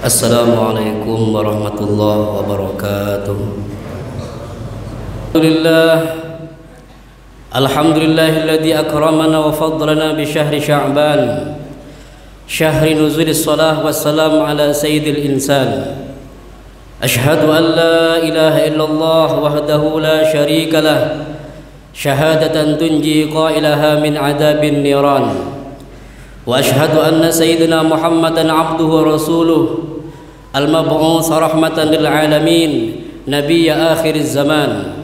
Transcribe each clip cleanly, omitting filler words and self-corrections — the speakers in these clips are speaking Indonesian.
Assalamualaikum warahmatullahi wabarakatuh. Alhamdulillahilladzi akramana wa faddalana bi syahri Sya'ban, syahri nuzulis salah wassalam ala sayyidil insan. Ashhadu an la ilaha illallah wahdahu la syarika lah, syahadatan tunji qailaha min adabin niran. Wa ashhadu anna sayyidina Muhammadan abduhu wa rasuluh, al-mab'uts rahmatan lil alamin, nabiyya akhiriz zaman.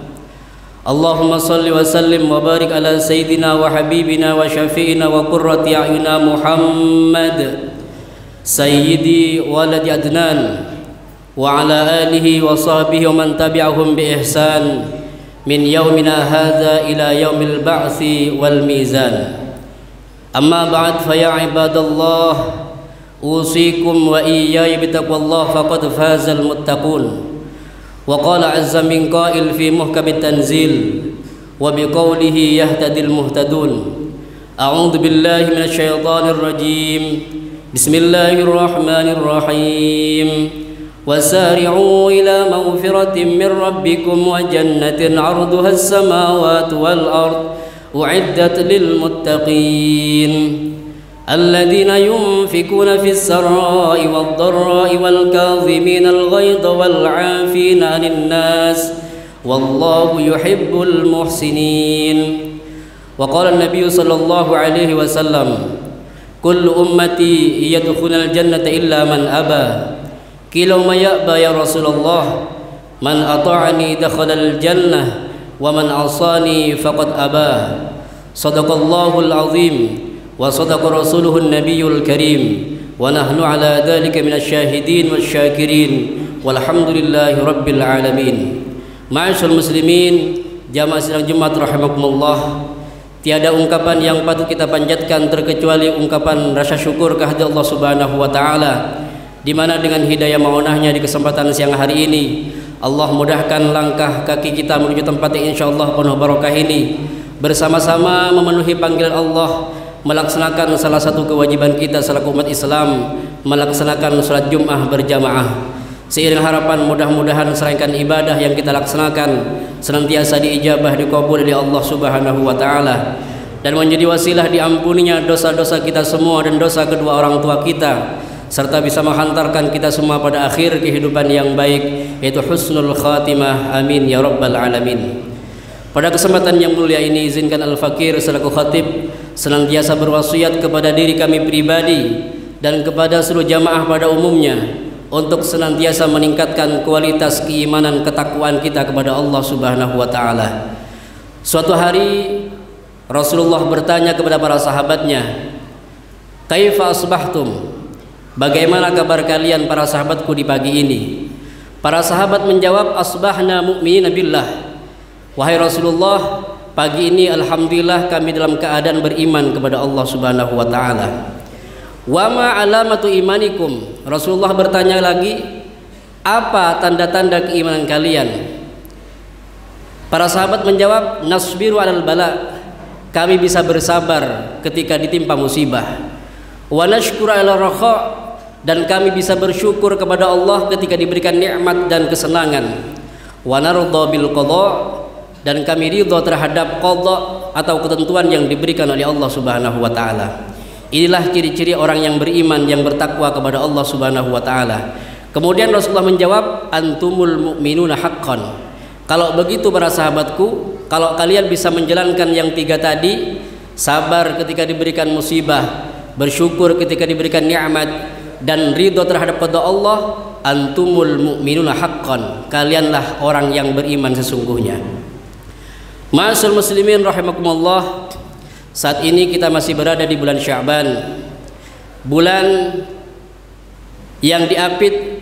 Allahumma salli wa sallim wa barik ala sayyidina wa habibina wa syafi'ina wa qurrati a'yunina Muhammad sayyidi waladi adnan wa ala alihi wa sahbihi wa man tabi'ahum bi ihsan min yaumina hadza ila yaumil ba'tsi wal mizan. Amma ba'd, fa ya ibadallah, usikum wa iyaya bitaqwallah faqad fazal muttaqun. Wa qala azza min qail fi muhkamit tanzil wa biqaulihi yahtadil muhtadun. A'udzu billahi minasy syaithanir rajim. Bismillahirrahmanirrahim. Wasari'u ila maghfiratin min rabbikum wa jannatin 'arduha as-samawati wal ard u'iddat lil muttaqin alladhina yunfikuna fis sarai wad dharrai wal kadhimina al ghaidha wal 'afina 'anil nas wallahu yuhibbul muhsinin. Wa qala an-nabiy sallallahu alaihi wasallam, kullu ummati yadkhulul jannata illa man aba. Qila ma ya'ba ya Rasulullah? Man ata'ani dakhala al jannah wa man asani faqad abah. Sadaqallahul azim wa sadaqa rasuluhun nabiyul karim wa nahnu ala dhalika minasyahidin wasyakirin walhamdulillahi rabbil alamin. Ma'asyiral muslimin, jamaah sidang Jumat rahimakumullah, tiada ungkapan yang patut kita panjatkan terkecuali ungkapan rasa syukur kehadirat Allah Subhanahu wa taala, di mana dengan hidayah maunahnya di kesempatan siang hari ini Allah mudahkan langkah kaki kita menuju tempat yang insyaallah penuh barokah ini, bersama-sama memenuhi panggilan Allah, melaksanakan salah satu kewajiban kita selaku umat Islam, melaksanakan salat Jumat berjamaah. Seiring harapan mudah-mudahan serangkaian ibadah yang kita laksanakan senantiasa diijabah, dikabul oleh Allah Subhanahu wa taala, dan menjadi wasilah diampuninya dosa-dosa kita semua dan dosa kedua orang tua kita, serta bisa menghantarkan kita semua pada akhir kehidupan yang baik, yaitu husnul khatimah. Amin ya rabbal alamin. Pada kesempatan yang mulia ini, izinkan Al-Fakir selaku khatib senantiasa berwasiat kepada diri kami pribadi dan kepada seluruh jamaah pada umumnya untuk senantiasa meningkatkan kualitas keimanan ketakwaan kita kepada Allah Subhanahu wa taala. Suatu hari Rasulullah bertanya kepada para sahabatnya, "Kaifa asbahtum?" Bagaimana kabar kalian para sahabatku di pagi ini? Para sahabat menjawab, asbahna mu'minina billah. Wahai Rasulullah, pagi ini alhamdulillah kami dalam keadaan beriman kepada Allah Subhanahu wa taala. Wa ma alamatu imanikum? Rasulullah bertanya lagi, apa tanda-tanda keimanan kalian? Para sahabat menjawab, nasbiru alal bala. Kami bisa bersabar ketika ditimpa musibah. Wa nashkuru ala rakha, dan kami bisa bersyukur kepada Allah ketika diberikan nikmat dan kesenangan. Wa narda bil qada, dan kami ridha terhadap qada atau ketentuan yang diberikan oleh Allah Subhanahu wa taala. Inilah ciri-ciri orang yang beriman, yang bertakwa kepada Allah Subhanahu wa taala. Kemudian Rasulullah menjawab, antumul mu'minuna haqqan. Kalau begitu para sahabatku, kalau kalian bisa menjalankan yang tiga tadi, sabar ketika diberikan musibah, bersyukur ketika diberikan nikmat, dan ridho terhadap qada Allah, antumul mu'minuna haqqan, kalianlah orang yang beriman sesungguhnya. Ma'asyiral muslimin rahimakumullah, saat ini kita masih berada di bulan Sya'ban, bulan yang diapit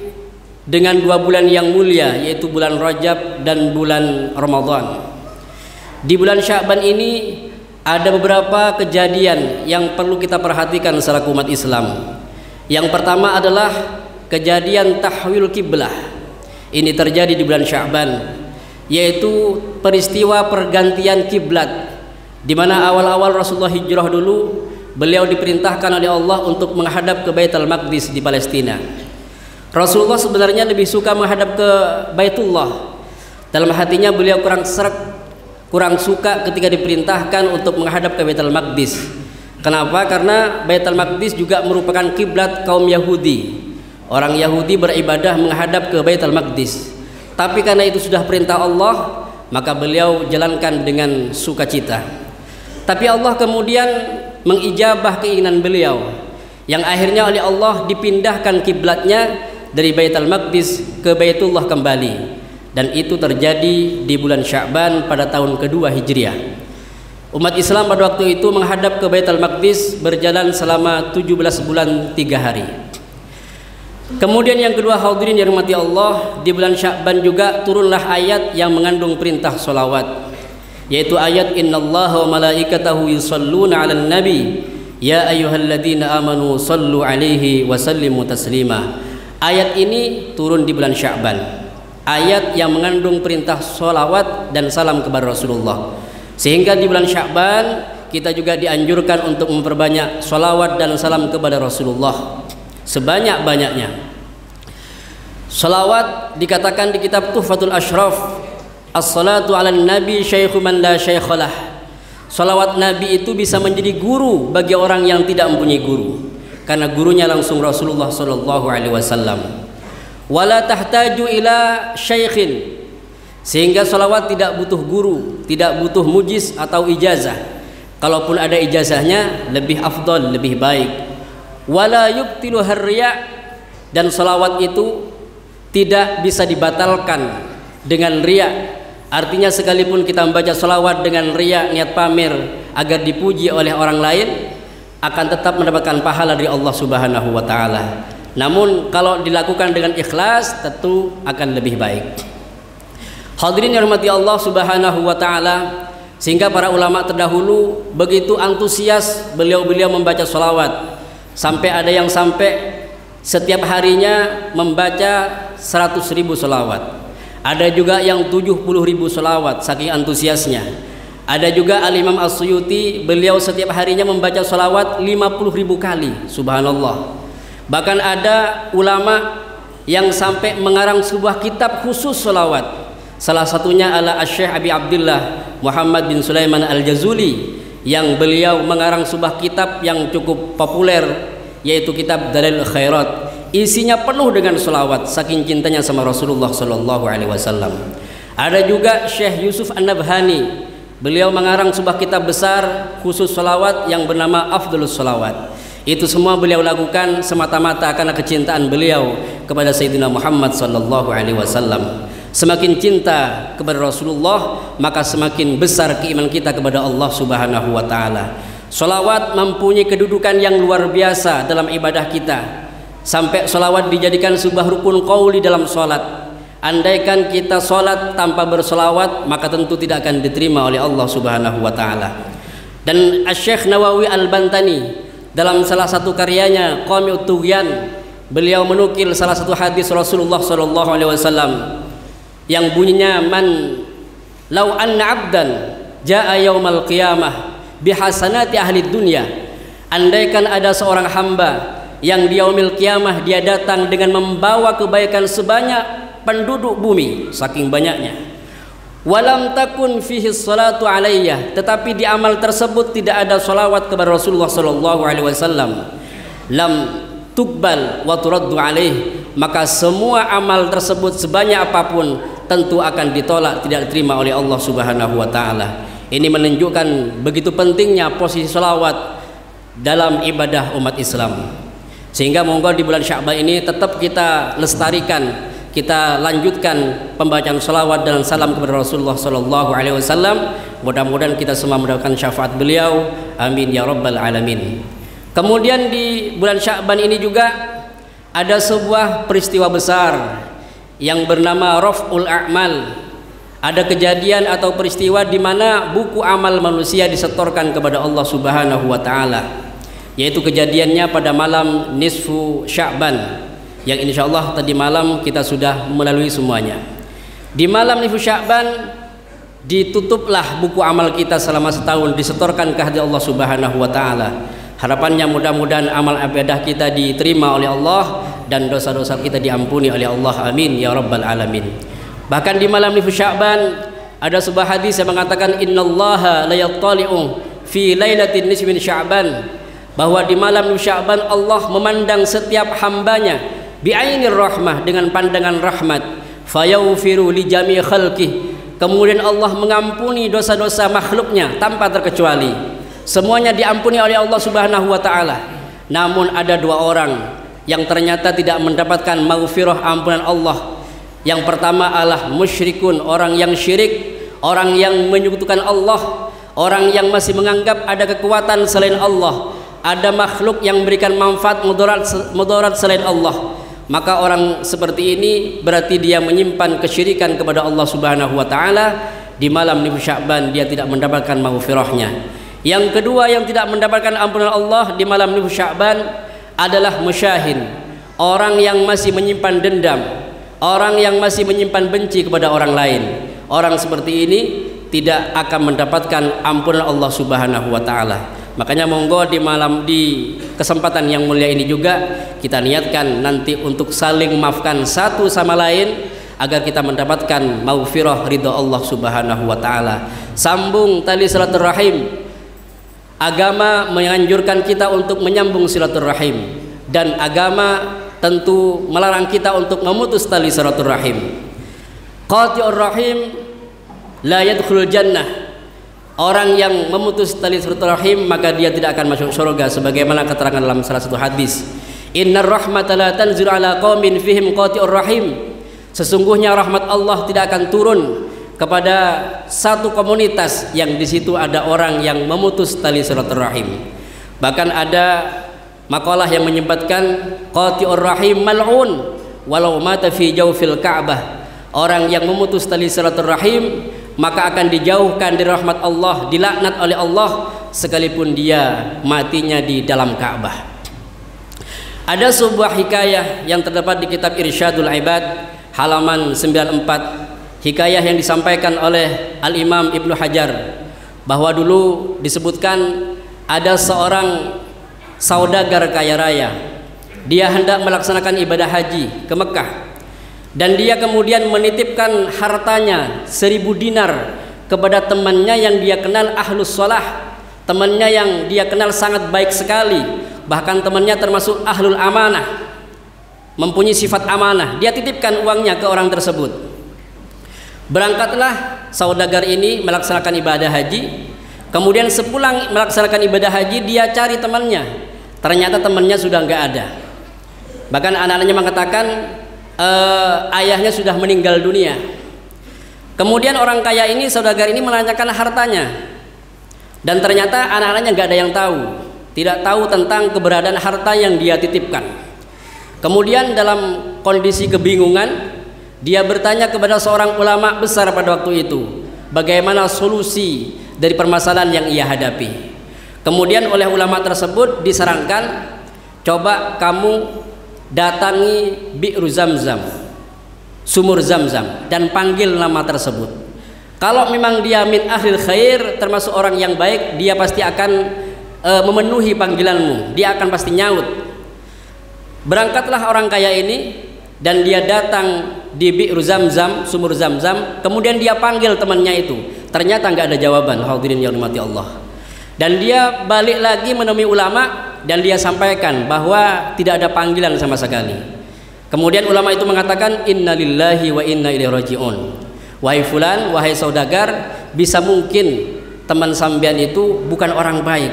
dengan dua bulan yang mulia, yaitu bulan Rajab dan bulan Ramadan. Di bulan Sya'ban ini ada beberapa kejadian yang perlu kita perhatikan selaku umat Islam. Yang pertama adalah kejadian tahwil kiblah. Ini terjadi di bulan Sya'ban, yaitu peristiwa pergantian kiblat, di mana awal-awal Rasulullah hijrah dulu, beliau diperintahkan oleh Allah untuk menghadap ke Baitul Maqdis di Palestina. Rasulullah sebenarnya lebih suka menghadap ke Baitullah. Dalam hatinya beliau kurang sreg, kurang suka ketika diperintahkan untuk menghadap ke Baitul Maqdis. Kenapa? Karena Baitul Maqdis juga merupakan kiblat kaum Yahudi. Orang Yahudi beribadah menghadap ke Baitul Maqdis. Tapi karena itu sudah perintah Allah, maka beliau jalankan dengan sukacita. Tapi Allah kemudian mengijabah keinginan beliau, yang akhirnya oleh Allah dipindahkan kiblatnya dari Baitul Maqdis ke Baitullah kembali. Dan itu terjadi di bulan Sya'ban pada tahun kedua Hijriah. Umat Islam pada waktu itu menghadap ke Baitul Maqdis berjalan selama 17 bulan 3 hari. Kemudian yang kedua, hadirin yang dirahmati Allah, di bulan Sya'ban juga turunlah ayat yang mengandung perintah sholawat, yaitu ayat innallaha wa malaikatahu yusholluna 'alan nabi ya ayyuhalladzina amanu shallu 'alaihi wa sallimu taslima. Ayat ini turun di bulan Sya'ban. Ayat yang mengandung perintah sholawat dan salam kepada Rasulullah, sehingga di bulan Sya'ban kita juga dianjurkan untuk memperbanyak sholawat dan salam kepada Rasulullah sebanyak-banyaknya. Sholawat dikatakan di kitab Tuhfatul Ashraf, as-salatu ala nabi syaikhu man la syaikhalah. Sholawat Nabi itu bisa menjadi guru bagi orang yang tidak mempunyai guru, karena gurunya langsung Rasulullah sallallahu alaihi wasallam. Wala tahtaju ila syaikhin, sehingga sholawat tidak butuh guru, tidak butuh mujiz atau ijazah. Kalaupun ada ijazahnya lebih afdal, lebih baik. Wala yubtilu harriya, dan sholawat itu tidak bisa dibatalkan dengan riya. Artinya sekalipun kita membaca sholawat dengan riya, niat pamer agar dipuji oleh orang lain, akan tetap mendapatkan pahala dari Allah Subhanahu wa taala. Namun kalau dilakukan dengan ikhlas tentu akan lebih baik. Hadirin yang dirahmati Allah Subhanahu wa taala, sehingga para ulama terdahulu begitu antusias beliau-beliau membaca sholawat, sampai ada yang sampai setiap harinya membaca 100.000 sholawat. Ada juga yang 70.000 sholawat, saking antusiasnya. Ada juga Al-Imam As-Suyuti, beliau setiap harinya membaca sholawat 50.000 kali. Subhanallah. Bahkan ada ulama yang sampai mengarang sebuah kitab khusus sholawat. Salah satunya adalah Syekh Abi Abdullah Muhammad bin Sulaiman Al-Jazuli, yang beliau mengarang sebuah kitab yang cukup populer, yaitu kitab Dalailul Khairat. Isinya penuh dengan sholawat, saking cintanya sama Rasulullah sallallahu alaihi wasallam. Ada juga Syekh Yusuf An-Nabhani, beliau mengarang sebuah kitab besar khusus sholawat yang bernama Afdhalus Sholawat. Itu semua beliau lakukan semata-mata karena kecintaan beliau kepada Sayyidina Muhammad sallallahu alaihi wasallam. Semakin cinta kepada Rasulullah, maka semakin besar keimanan kita kepada Allah Subhanahu wa taala. Sholawat mempunyai kedudukan yang luar biasa dalam ibadah kita, sampai sholawat dijadikan sebuah rukun qauli dalam sholat. Andaikan kita sholat tanpa bersolawat, maka tentu tidak akan diterima oleh Allah Subhanahu wa taala. Dan Syekh Nawawi Al-Bantani dalam salah satu karyanya Qami'ut Tughyan, beliau menukil salah satu hadis Rasulullah sallallahu alaihi wasallam yang bunyinya, man law anna 'abdan jaa yaumal qiyamah bihasanati ahli dunya. Andaikan ada seorang hamba yang di yaumil qiyamah dia datang dengan membawa kebaikan sebanyak penduduk bumi, saking banyaknya. Walam takun fihi salatu alayya, tetapi di amal tersebut tidak ada salawat kepada Rasulullah sallallahu alaihi wasallam, lam tuqbal wa turaddu alaih, maka semua amal tersebut sebanyak apapun tentu akan ditolak, tidak diterima oleh Allah Subhanahu wa taala. Ini menunjukkan begitu pentingnya posisi salawat dalam ibadah umat Islam. Sehingga monggo di bulan Sya'ban ini tetap kita lestarikan, kita lanjutkan pembacaan salawat dan salam kepada Rasulullah sallallahu alaihi wasallam. Mudah-mudahan kita semua mendapatkan syafaat beliau. Amin ya rabbal alamin. Kemudian di bulan Sya'ban ini juga ada sebuah peristiwa besar yang bernama Raf'ul A'mal. Ada kejadian atau peristiwa di mana buku amal manusia disetorkan kepada Allah Subhanahu wa taala. Yaitu kejadiannya pada malam nisfu Sya'ban, yang insya Allah tadi malam kita sudah melalui semuanya. Di malam nisfu Sya'ban ditutuplah buku amal kita selama setahun, disetorkan ke hadirat Allah Subhanahu wa taala. Harapannya mudah-mudahan amal ibadah kita diterima oleh Allah dan dosa-dosa kita diampuni oleh Allah. Amin ya rabbal alamin. Bahkan di malam nisfu Sya'ban ada sebuah hadis yang mengatakan innallaha la yattali'u fi lailatin nisfi min Sya'ban, bahwa di malam nisfu Sya'ban Allah memandang setiap hambanya bi'ainir rahmah, dengan pandangan rahmat, fayaghfiru li jami' khalqih, kemudian Allah mengampuni dosa-dosa makhluknya tanpa terkecuali. Semuanya diampuni oleh Allah Subhanahu wa taala. Namun ada dua orang yang ternyata tidak mendapatkan maghfirah, ampunan Allah. Yang pertama adalah musyrikun, orang yang syirik, orang yang menyekutukan Allah, orang yang masih menganggap ada kekuatan selain Allah, ada makhluk yang memberikan manfaat mudarat selain Allah. Maka orang seperti ini berarti dia menyimpan kesyirikan kepada Allah Subhanahu wa taala. Di malam nisfu Sya'ban dia tidak mendapatkan maghfirahnya. Yang kedua yang tidak mendapatkan ampunan Allah di malam nisfu Sya'ban adalah musyahin, orang yang masih menyimpan dendam, orang yang masih menyimpan benci kepada orang lain. Orang seperti ini tidak akan mendapatkan ampunan Allah Subhanahu wa taala. Makanya monggo di kesempatan yang mulia ini juga kita niatkan nanti untuk saling maafkan satu sama lain agar kita mendapatkan maghfirah ridha Allah Subhanahu wa taala. Sambung tali silaturahim. Agama menganjurkan kita untuk menyambung silaturahim, dan agama tentu melarang kita untuk memutus tali silaturahim. Qati'ur rahim la yadkhulul jannah. Orang yang memutus tali silaturahim maka dia tidak akan masuk surga, sebagaimana keterangan dalam salah satu hadis, innar rahmata la tanzilu ala qaumin fihim qati'ur rahim. Sesungguhnya rahmat Allah tidak akan turun kepada satu komunitas yang di situ ada orang yang memutus tali silaturahim. Bahkan ada makalah yang menyebutkan qati'ur rahim mal'un walau mata fi jawfil Ka'bah. Orang yang memutus tali silaturahim maka akan dijauhkan dari rahmat Allah, dilaknat oleh Allah sekalipun dia matinya di dalam Ka'bah. Ada sebuah hikayah yang terdapat di kitab Irsyadul Ibad halaman 94, hikayah yang disampaikan oleh Al-Imam Ibnu Hajar, bahwa dulu disebutkan ada seorang saudagar kaya raya. Dia hendak melaksanakan ibadah haji ke Mekah, dan dia kemudian menitipkan hartanya 1000 dinar kepada temannya yang dia kenal ahlus shalah, temannya yang dia kenal sangat baik sekali, bahkan temannya termasuk ahlul amanah, mempunyai sifat amanah. Dia titipkan uangnya ke orang tersebut. Berangkatlah saudagar ini melaksanakan ibadah haji. Kemudian sepulang melaksanakan ibadah haji dia cari temannya. Ternyata temannya sudah nggak ada. Bahkan anak-anaknya mengatakan ayahnya sudah meninggal dunia. Kemudian orang kaya ini, saudagar ini menanyakan hartanya, dan ternyata anak-anaknya nggak ada yang tahu, tidak tahu tentang keberadaan harta yang dia titipkan. Kemudian dalam kondisi kebingungan dia bertanya kepada seorang ulama besar pada waktu itu bagaimana solusi dari permasalahan yang ia hadapi. Kemudian oleh ulama tersebut disarankan, coba kamu datangi bi'ru Zamzam, sumur Zamzam, dan panggil nama tersebut. Kalau memang dia min ahlil khair, termasuk orang yang baik, dia pasti akan memenuhi panggilanmu, dia akan pasti nyaut. Berangkatlah orang kaya ini dan dia datang di bi'ru Zamzam, sumur Zamzam. Kemudian dia panggil temannya itu, ternyata nggak ada jawaban. Hadirin yang dirahmati Allah. Dan dia balik lagi menemui ulama dan dia sampaikan bahwa tidak ada panggilan sama sekali. Kemudian ulama itu mengatakan innalillahi wa inna ilaihi rajiun. Wahai fulan, wahai saudagar, bisa mungkin teman sampean itu bukan orang baik.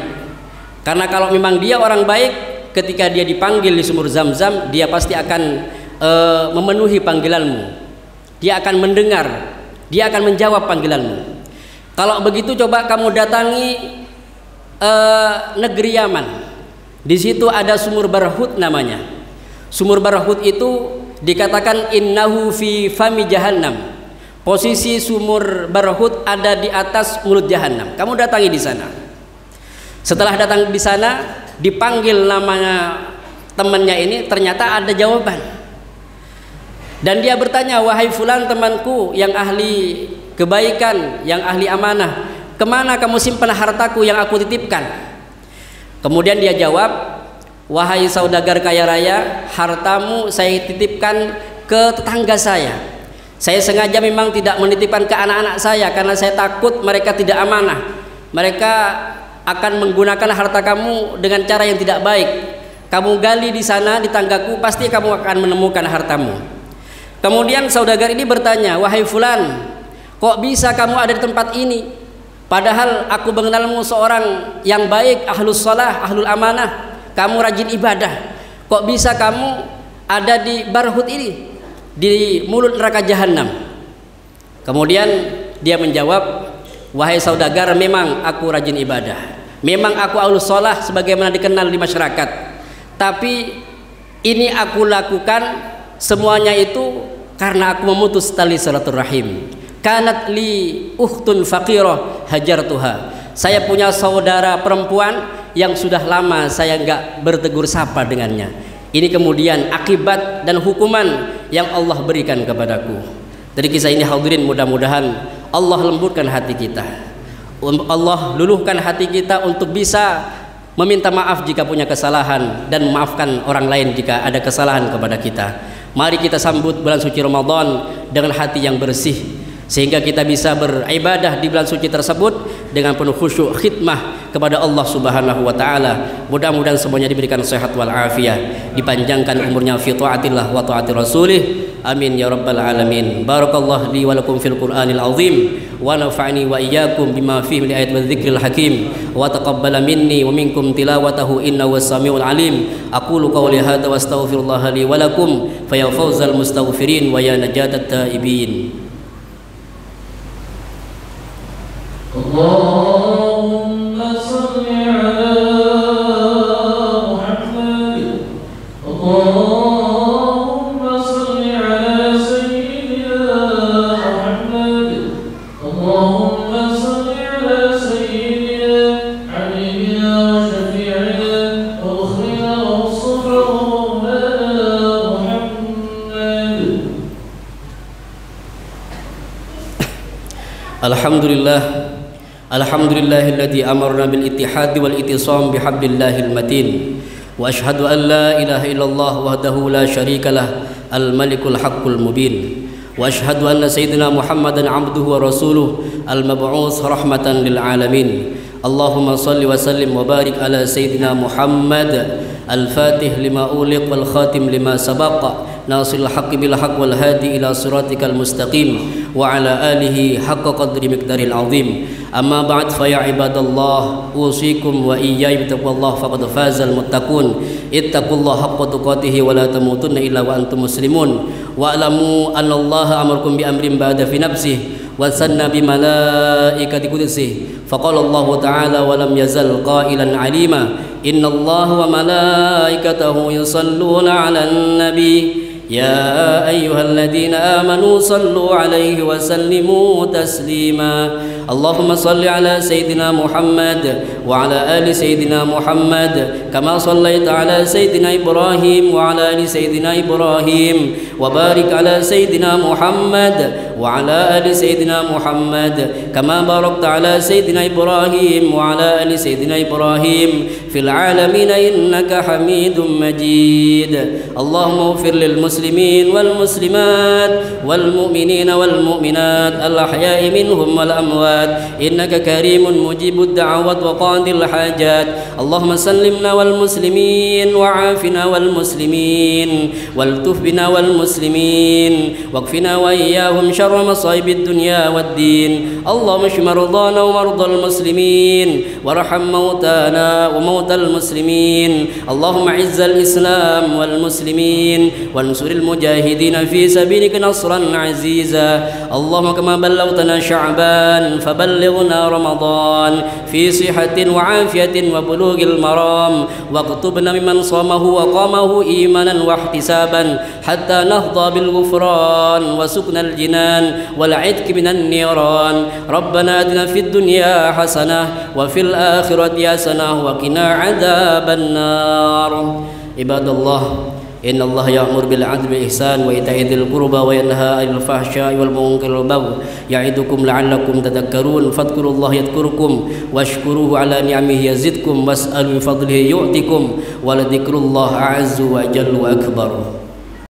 Karena kalau memang dia orang baik, ketika dia dipanggil di sumur Zamzam, dia pasti akan memenuhi panggilanmu. Dia akan mendengar, dia akan menjawab panggilanmu. Kalau begitu coba kamu datangi negeri Yaman. Di situ ada sumur Barhut namanya. Sumur Barhut itu dikatakan innahu fi fami jahannam. Posisi sumur Barhut ada di atas mulut jahannam. Kamu datangi di sana. Setelah datang di sana, dipanggil namanya temannya ini, ternyata ada jawaban. Dan dia bertanya, wahai fulan temanku yang ahli kebaikan, yang ahli amanah, kemana kamu simpan hartaku yang aku titipkan? Kemudian dia jawab, wahai saudagar kaya raya, hartamu saya titipkan ke tetangga saya. Saya sengaja memang tidak menitipkan ke anak-anak saya karena saya takut mereka tidak amanah. Mereka akan menggunakan harta kamu dengan cara yang tidak baik. Kamu gali di sana di tanggaku, pasti kamu akan menemukan hartamu. Kemudian saudagar ini bertanya, wahai fulan, kok bisa kamu ada di tempat ini? Padahal aku mengenalmu seorang yang baik, ahlus salah, ahlul amanah. Kamu rajin ibadah. Kok bisa kamu ada di barhut ini, di mulut neraka jahanam? Kemudian dia menjawab, wahai saudagar, memang aku rajin ibadah, memang aku ahlus salah sebagaimana dikenal di masyarakat. Tapi ini aku lakukan semuanya itu karena aku memutus tali silaturahim. Kanat li ukhtun faqirah hajartuha. Saya punya saudara perempuan yang sudah lama saya enggak bertegur sapa dengannya. Ini kemudian akibat dan hukuman yang Allah berikan kepadaku. Dari kisah ini hadirin, mudah-mudahan Allah lembutkan hati kita, Allah luluhkan hati kita untuk bisa meminta maaf jika punya kesalahan dan memaafkan orang lain jika ada kesalahan kepada kita. Mari kita sambut bulan suci Ramadan dengan hati yang bersih, sehingga kita bisa beribadah di bulan suci tersebut dengan penuh khusyuk khidmah kepada Allah Subhanahu wa taala. Mudah-mudahan semuanya diberikan sehat wal afiyah, dipanjangkan umurnya fi taatillah wa taati rasulih. Amin ya rabbal alamin. Barakallahu li wa lakum fil Qur'anil azim wa nafa'ani wa iyyakum bima fihi min ayati wadh-dhikril hakim wa taqabbala minni wa minkum tilawatahu innahu was-sami'ul alim. Aqulu qawli hadza wa astaghfirullah li wa lakum fa ya fawzal mustaghfirin wa ya najatat taibin. Allahumma salli ala Muhammad. Allahumma salli ala sayyidina Muhammad. Allahumma salli ala sayyidina habibina wa syafi'ina wa ukhrina wa mustafa wa maulana Muhammad. Alhamdulillah. Alhamdulillahilladzi amarna bil ittihad wal ittisam bihablillahil matin. Wa asyhadu an la ilaha illallah wahdahu la syarikalah al malikul haqqul mubin. Wa asyhadu anna sayyidina Muhammadan abduhu wa rasuluh al mab'uts rahmatan lil alamin. Allahumma salli wa sallim wa barik ala sayyidina Muhammad al fatih lima uliq wal khatim lima sabaqa nasil haqqi bil haqq wal hadi ila siratikal mustaqim wa ala alihi haqqa qadri miqdaril azim. Amma ba'd, fa ya ibadallah usikum wa iyaya bittaqwallah faqad fazal muttaqun. Ittaqullaha haqqa tuqatih wa la tamutunna illa wa antum muslimun. Wa alamu anna Allah amarakum bi amrin ba'da fi nafsihi wa sanna bi malaikati qudsihi. Faqala Allah ta'ala wa lam yazal qailan alima inna Allah wa malaikatahu yusalluna 'alan nabi. يا أيها الذين آمنوا صلوا عليه وسلموا تسليما. اللهم صل على سيدنا محمد وعلى آل سيدنا محمد كما صليت على سيدنا إبراهيم وعلى آل سيدنا إبراهيم وبارك على سيدنا محمد وعلى آل سيدنا محمد كما باركت على سيدنا إبراهيم وعلى آل سيدنا إبراهيم في العالمين إنك حميد مجيد. اللهم اغفر للمسلمين والمسلمات والمؤمنين والمؤمنات الأحياء منهم والأموات إنك كريم مجيب الدعوات وقاضي الحاجات. اللهم سلمنا والمسلمين وعافنا والمسلمين والتف بنا والمسلمين واكفنا وإياهم شر مصائب الدنيا والدين. اللهم اشف مرضانا ومرضى المسلمين وارحم موتانا وموتى المسلمين. اللهم اعز الإسلام والمسلمين وانصر المجاهدين في سبيلك نصرا عزيزا. اللهم كما بلغتنا شعبان فبلغنا رمضان في صحة وعافية وبلوغ المرام واكتبنا ممن صامه وقامه إيمانا واحتسابا حتى نهضى بالغفران وسكن الجنان والعتق من النيران. ربنا آتنا في الدنيا حسنة وفي الآخرة حسنة وقنا عذاب النار. عباد الله إن الله يأمر بالعدل والإحسان وإيتاء ذي القربى وينهى عن الفحشاء والمنكر والبغي يعظكم لعلكم تذكرون فاذكروا الله يذكركم واشكروه على نعمه يزدكم واسألوا من فضله يؤتكم ولذكر الله أعز وأجل وأكبر.